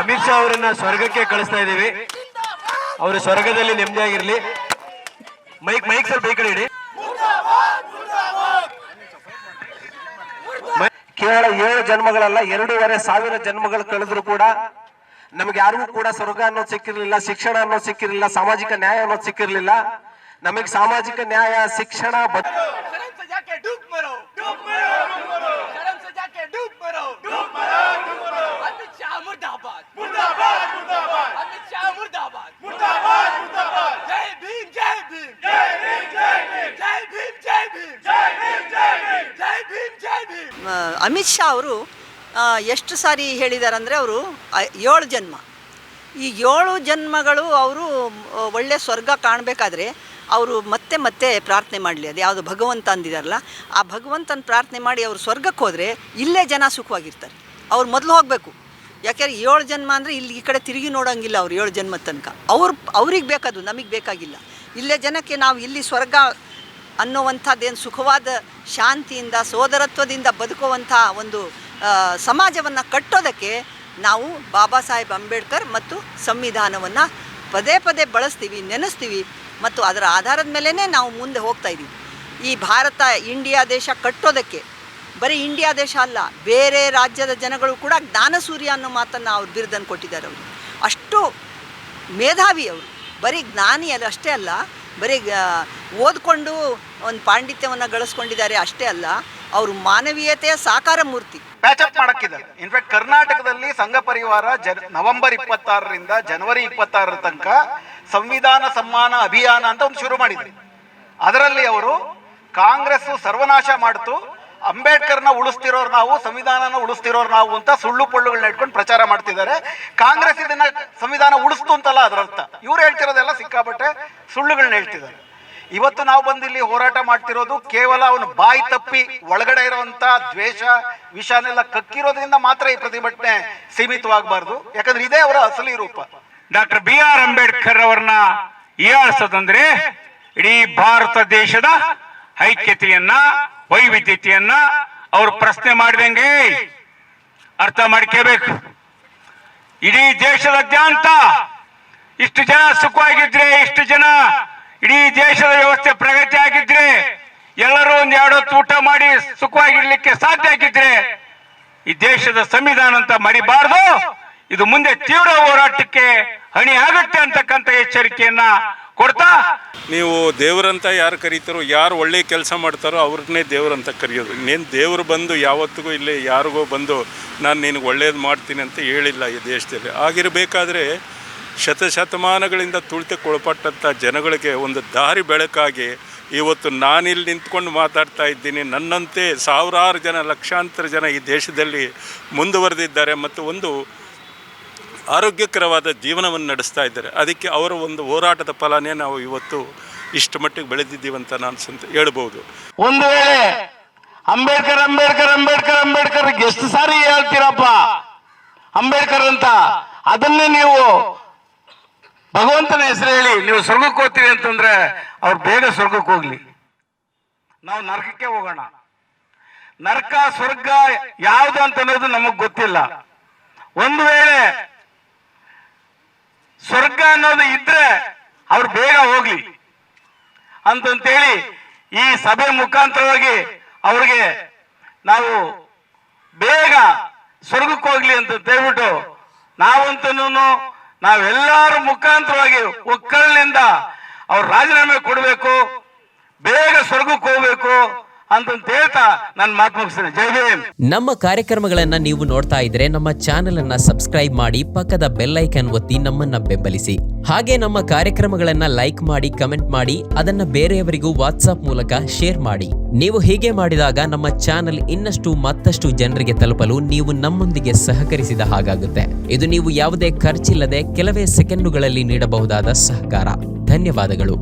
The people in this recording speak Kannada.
ಅಮಿತ್ ಶಾ ಅವರನ್ನ ಸ್ವರ್ಗಕ್ಕೆ ಕಳಿಸ್ತಾ ಇದ್ದೀವಿ. ಅವರು ಸ್ವರ್ಗದಲ್ಲಿ ನೆಮ್ಮದಿಯಾಗಿರ್ಲಿ. ಮೈಕ್ ಸ್ವಲ್ಪ ಈ ಕಡೆ ಇಡಿ. ಕೇವಲ 7 ಜನ್ಮಗಳಲ್ಲ 2,500 ಜನ್ಮಗಳು ಕಳೆದ್ರು ಕೂಡ ನಮ್ಗೆ ಯಾರಿಗೂ ಕೂಡ ಸ್ವರ್ಗ ಅನ್ನೋದು ಸಿಕ್ಕಿರ್ಲಿಲ್ಲ, ಶಿಕ್ಷಣ ಅನ್ನೋದು ಸಿಕ್ಕಿರ್ಲಿಲ್ಲ, ಸಾಮಾಜಿಕ ನ್ಯಾಯ ಅನ್ನೋದು ಸಿಕ್ಕಿರ್ಲಿಲ್ಲ. ನಮಗೆ ಸಾಮಾಜಿಕ ನ್ಯಾಯ, ಶಿಕ್ಷಣ ಅಮಿತ್ ಶಾ ಅವರು ಎಷ್ಟು ಸಾರಿ ಹೇಳಿದ್ದಾರೆ ಅಂದರೆ ಅವರು 7 ಜನ್ಮ, ಈ 7 ಜನ್ಮಗಳು ಅವರು ಒಳ್ಳೆ ಸ್ವರ್ಗ ಕಾಣಬೇಕಾದ್ರೆ ಅವರು ಮತ್ತೆ ಮತ್ತೆ ಪ್ರಾರ್ಥನೆ ಮಾಡಲಿ. ಅದು ಯಾವುದು ಭಗವಂತ ಅಂದಿದಾರಲ್ಲ, ಆ ಭಗವಂತನ ಪ್ರಾರ್ಥನೆ ಮಾಡಿ ಅವರು ಸ್ವರ್ಗಕ್ಕೆ ಹೋದರೆ ಇಲ್ಲೇ ಜನ ಸುಖವಾಗಿರ್ತಾರೆ. ಅವ್ರು ಮೊದಲು ಹೋಗಬೇಕು. ಯಾಕೆಂದರೆ 7 ಜನ್ಮ ಅಂದರೆ ಇಲ್ಲಿ ಈ ಕಡೆ ತಿರುಗಿ ನೋಡೋಂಗಿಲ್ಲ ಅವ್ರು 7 ಜನ್ಮದ ತನಕ. ಅವ್ರಿಗೆ ಬೇಕದು, ನಮಗೆ ಬೇಕಾಗಿಲ್ಲ. ಇಲ್ಲೇ ಜನಕ್ಕೆ ನಾವು ಇಲ್ಲಿ ಸ್ವರ್ಗ ಅನ್ನುವಂಥದ್ದೇನು ಸುಖವಾದ ಶಾಂತಿಯಿಂದ ಸೋದರತ್ವದಿಂದ ಬದುಕುವಂಥ ಒಂದು ಸಮಾಜವನ್ನು ಕಟ್ಟೋದಕ್ಕೆ ನಾವು ಬಾಬಾ ಸಾಹೇಬ್ ಅಂಬೇಡ್ಕರ್ ಮತ್ತು ಸಂವಿಧಾನವನ್ನು ಪದೇ ಪದೇ ಬಳಸ್ತೀವಿ, ನೆನೆಸ್ತೀವಿ ಮತ್ತು ಅದರ ಆಧಾರದ ಮೇಲೇ ನಾವು ಮುಂದೆ ಹೋಗ್ತಾ ಇದ್ದೀವಿ. ಈ ಭಾರತ ಇಂಡಿಯಾ ದೇಶ ಕಟ್ಟೋದಕ್ಕೆ ಬರೀ ಇಂಡಿಯಾ ದೇಶ ಅಲ್ಲ, ಬೇರೆ ರಾಜ್ಯದ ಜನಗಳು ಕೂಡ ಜ್ಞಾನಸೂರ್ಯ ಅನ್ನೋ ಮಾತನ್ನು ಅವ್ರು ಬಿರುದನ್ನು ಕೊಟ್ಟಿದ್ದಾರೆ. ಅವರು ಅಷ್ಟು ಮೇಧಾವಿ, ಅವರು ಬರೀ ಜ್ಞಾನಿ ಅಷ್ಟೇ ಅಲ್ಲ, ಬರೀ ಓದ್ಕೊಂಡು ಒಂದು ಪಾಂಡಿತ್ಯವನ್ನು ಗಳಿಸ್ಕೊಂಡಿದ್ದಾರೆ ಅಷ್ಟೇ ಅಲ್ಲ, ಅವರು ಮಾನವೀಯತೆಯ ಸಾಕಾರ ಮೂರ್ತಿ. ಪ್ಯಾಚಪ್ ಮಾಡಕ್ಕಿದ್ದಾರೆ. ಇನ್ಫ್ಯಾಕ್ಟ್ ಕರ್ನಾಟಕದಲ್ಲಿ ಸಂಘ ಪರಿವಾರ ನವೆಂಬರ್ 26ರಿಂದ ಜನವರಿ 26 ತನಕ ಸಂವಿಧಾನ ಸಮ್ಮಾನ ಅಭಿಯಾನ ಅಂತ ಒಂದು ಶುರು ಮಾಡಿದ್ರು. ಅದರಲ್ಲಿ ಅವರು ಕಾಂಗ್ರೆಸ್ ಸರ್ವನಾಶ ಮಾಡ್ತು, ಅಂಬೇಡ್ಕರ್ನ ಉಳಿಸ್ತಿರೋರು ನಾವು, ಸಂವಿಧಾನನ ಉಳಿಸ್ತಿರೋರು ನಾವು ಅಂತ ಸುಳ್ಳು ಪೊಳ್ಳುಗಳನ್ನ ಇಟ್ಕೊಂಡು ಪ್ರಚಾರ ಮಾಡ್ತಿದ್ದಾರೆ. ಕಾಂಗ್ರೆಸ್ ಇದನ್ನ ಸಂವಿಧಾನ ಉಳಿಸ್ತು ಅಂತಲ್ಲ ಅದರ ಅರ್ಥ. ಇವ್ರು ಹೇಳ್ತಿರೋದೆಲ್ಲ ಸಿಕ್ಕಾಪಟ್ಟೆ ಸುಳ್ಳುಗಳನ್ನ ಹೇಳ್ತಿದ್ದಾರೆ. ಇವತ್ತು ನಾವು ಬಂದಿಲ್ಲಿ ಹೋರಾಟ ಮಾಡ್ತಿರೋದು ಕೇವಲ ಅವನು ಬಾಯಿ ತಪ್ಪಿ ಒಳಗಡೆ ಇರುವಂತ ದ್ವೇಷ ವಿಷನೆಲ್ಲ ಕಕ್ಕಿರೋದ್ರಿಂದ ಮಾತ್ರ ಈ ಪ್ರತಿಭಟನೆ ಸೀಮಿತವಾಗಬಾರ್ದು. ಯಾಕಂದ್ರೆ ಇದೇ ಅವರ ಅಸಲಿ ರೂಪ. ಡಾಕ್ಟರ್ BR ಅಂಬೇಡ್ಕರ್ ಅವರನ್ನ ಹೀಯಾಳಿಸೋದಂದ್ರೆ ಇಡೀ ಭಾರತ ದೇಶದ ಐಕ್ಯತೆಯನ್ನ, ವೈವಿಧ್ಯತೆಯನ್ನ ಅವರು ಪ್ರಶ್ನೆ ಮಾಡಿದಂಗೆ ಅರ್ಥ ಮಾಡ್ಕೋಬೇಕು. ಇಡೀ ದೇಶದಾದ್ಯಂತ ಇಷ್ಟು ಜನ ಸುಖವಾಗಿದ್ರೆ, ಇಷ್ಟು ಜನ ಇಡೀ ದೇಶದ ವ್ಯವಸ್ಥೆ ಪ್ರಗತಿ ಆಗಿದ್ರೆ, ಎಲ್ಲರೂ ಒಂದು 2 ಹೊತ್ತು ಊಟ ಮಾಡಿ ಸುಖವಾಗಿರ್ಲಿಕ್ಕೆ ಸಾಧ್ಯ ಆಗಿದ್ರೆ ಈ ದೇಶದ ಸಂವಿಧಾನ ಅಂತ ಮರಿಬಾರ್ದು. ಇದು ಮುಂದೆ ತೀವ್ರ ಹೋರಾಟಕ್ಕೆ ಹಣಿ ಆಗುತ್ತೆ ಅಂತಕ್ಕಂಥ ಎಚ್ಚರಿಕೆಯನ್ನ ಕೊಡ್ತಾ, ನೀವು ದೇವರಂತ ಯಾರು ಕರೀತಾರೋ, ಯಾರು ಒಳ್ಳೆ ಕೆಲಸ ಮಾಡ್ತಾರೋ ಅವ್ರನ್ನೇ ದೇವರಂತ ಕರೆಯೋದು. ಇನ್ನೇನು ದೇವರು ಬಂದು ಯಾವತ್ತಿಗೂ ಇಲ್ಲಿ ಯಾರಿಗೋ ಬಂದು ನಾನು ನಿನಗೆ ಒಳ್ಳೇದು ಮಾಡ್ತೀನಿ ಅಂತ ಹೇಳಿಲ್ಲ ಈ ದೇಶದಲ್ಲಿ. ಆಗಿರಬೇಕಾದ್ರೆ ಶತಮಾನಗಳಿಂದ ತುಳಿತಕ್ಕೊಳಪಟ್ಟಂಥ ಜನಗಳಿಗೆ ಒಂದು ದಾರಿ ಬೆಳಕಾಗಿ ಇವತ್ತು ನಾನಿಲ್ಲಿ ನಿಂತ್ಕೊಂಡು ಮಾತಾಡ್ತಾ ಇದ್ದೀನಿ. ನನ್ನಂತೆ ಸಾವಿರಾರು ಜನ, ಲಕ್ಷಾಂತರ ಜನ ಈ ದೇಶದಲ್ಲಿ ಮುಂದುವರೆದಿದ್ದಾರೆ ಮತ್ತು ಒಂದು ಆರೋಗ್ಯಕರವಾದ ಜೀವನವನ್ನು ನಡೆಸ್ತಾ ಇದ್ದಾರೆ. ಅದಕ್ಕೆ ಅವರ ಒಂದು ಹೋರಾಟದ ಫಲನೇ ನಾವು ಇವತ್ತು ಇಷ್ಟು ಮಟ್ಟಿಗೆ ಬೆಳೆದಿದ್ದೀವಂತ ನಾನು ಹೇಳ್ಬೋದು. ಒಂದು ವೇಳೆ ಅಂಬೇಡ್ಕರ್ ಅಂಬೇಡ್ಕರ್ ಅಂಬೇಡ್ಕರ್ ಅಂಬೇಡ್ಕರ್ ಎಷ್ಟು ಸಾರಿ ಹೇಳ್ತೀರಪ್ಪ ಅಂಬೇಡ್ಕರ್ ಅಂತ, ಅದನ್ನೇ ನೀವು ಭಗವಂತನ ಹೆಸರು ಹೇಳಿ ನೀವು ಸ್ವರ್ಗಕ್ಕೆ ಹೋಗ್ತೀವಿ ಅಂತಂದ್ರೆ ಅವ್ರು ಬೇಗ ಸ್ವರ್ಗಕ್ಕೆ ಹೋಗ್ಲಿ, ನಾವು ನರಕಕ್ಕೆ ಹೋಗೋಣ. ನರಕ ಸ್ವರ್ಗ ಯಾವುದು ಅಂತ ಅನ್ನೋದು ನಮಗ್ ಗೊತ್ತಿಲ್ಲ. ಒಂದು ವೇಳೆ ಸ್ವರ್ಗ ಅನ್ನೋದು ಇದ್ರೆ ಅವ್ರು ಬೇಗ ಹೋಗ್ಲಿ ಅಂತಂತೇಳಿ ಈ ಸಭೆ ಮುಖಾಂತರವಾಗಿ ಅವ್ರಿಗೆ ನಾವು ಬೇಗ ಸ್ವರ್ಗಕ್ಕೆ ಹೋಗ್ಲಿ ಅಂತ ಹೇಳ್ಬಿಟ್ಟು ನಾವಂತೂ ನಾವೆಲ್ಲರ ಮುಖಾಂತರವಾಗಿ ಒಕ್ಕಲಿನಿಂದ ಅವ್ರು ರಾಜೀನಾಮೆ ಕೊಡಬೇಕು, ಬೇಗ ಸ್ವರ್ಗಕ್ಕೆ ಹೋಗ್ಬೇಕು ಅಂತ ಹೇಳ್ತಾ ನನ್ನ ಮಾತು ಮುಗಿಸ್ತೇನೆ. ಜೈ ಭೀಮ್. ನಮ್ಮ ಕಾರ್ಯಕ್ರಮಗಳನ್ನ ನೀವು ನೋಡ್ತಾ ಇದ್ರೆ ನಮ್ಮ ಚಾನೆಲ್ ಅನ್ನ ಸಬ್ಸ್ಕ್ರೈಬ್ ಮಾಡಿ, ಪಕ್ಕದ ಬೆಲ್ ಐಕಾನ್ ಒತ್ತಿ ನಮ್ಮನ್ನ ಬೆಂಬಲಿಸಿ. ಹಾಗೆ ನಮ್ಮ ಕಾರ್ಯಕ್ರಮಗಳನ್ನ ಲೈಕ್ ಮಾಡಿ, ಕಮೆಂಟ್ ಮಾಡಿ, ಅದನ್ನ ಬೇರೆಯವರಿಗೂ ವಾಟ್ಸ್ಆಪ್ ಮೂಲಕ ಶೇರ್ ಮಾಡಿ. ನೀವು ಹೀಗೆ ಮಾಡಿದಾಗ ನಮ್ಮ ಚಾನೆಲ್ ಮತ್ತಷ್ಟು ಜನರಿಗೆ ತಲುಪಲು ನೀವು ನಮ್ಮೊಂದಿಗೆ ಸಹಕರಿಸಿದ ಹಾಗಾಗುತ್ತೆ. ಇದು ನೀವು ಯಾವುದೇ ಖರ್ಚಿಲ್ಲದೆ ಕೆಲವೇ ಸೆಕೆಂಡುಗಳಲ್ಲಿ ನೀಡಬಹುದಾದ ಸಹಕಾರ. ಧನ್ಯವಾದಗಳು.